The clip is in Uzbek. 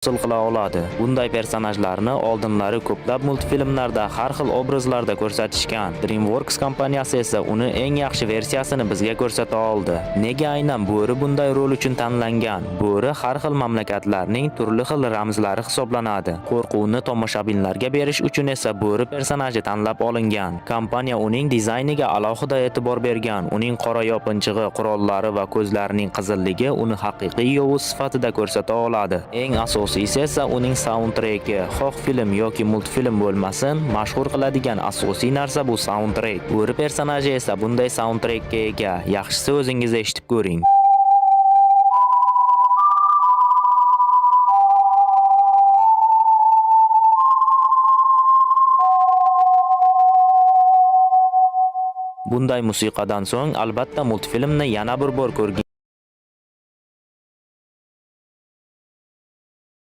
hosil qila oladi. Bunday personajlarni oldinlari ko'plab multfilmlarda har xil obrazlarda ko'rsatishgan. DreamWorks kompaniyasi esa uni eng yaxshi versiyasini bizga ko'rsata oldi. Nega aynan bo'ri bunday rol uchun tanlangan? Bo'ri har xil mamlakatlarning turli xil ramzlari hisoblanadi. Qo'rquvni tomoshabinlarga berish uchun esa bo'ri personaji tanlab olingan. Kompaniya uning dizayniga alohida e'tibor bergan. Uning qora yopinchig'i, qurollari va ko'zlarining qizilligi uni haqiqiy yovuz sifatida ko'rsata oladi. Eng asosiysi esa uning soundtreki. Xoh film yoki multfilm bo'lmasin, mashhur qiladigan asosiy narsa bu soundtrek. Bo'ri personaji esa bunday soundtrekka ega. Yaxshisi o'zingiz eshitib ko'ring. Bunday musiqadan so'ng albatta multfilmni yana bir bor ko'rging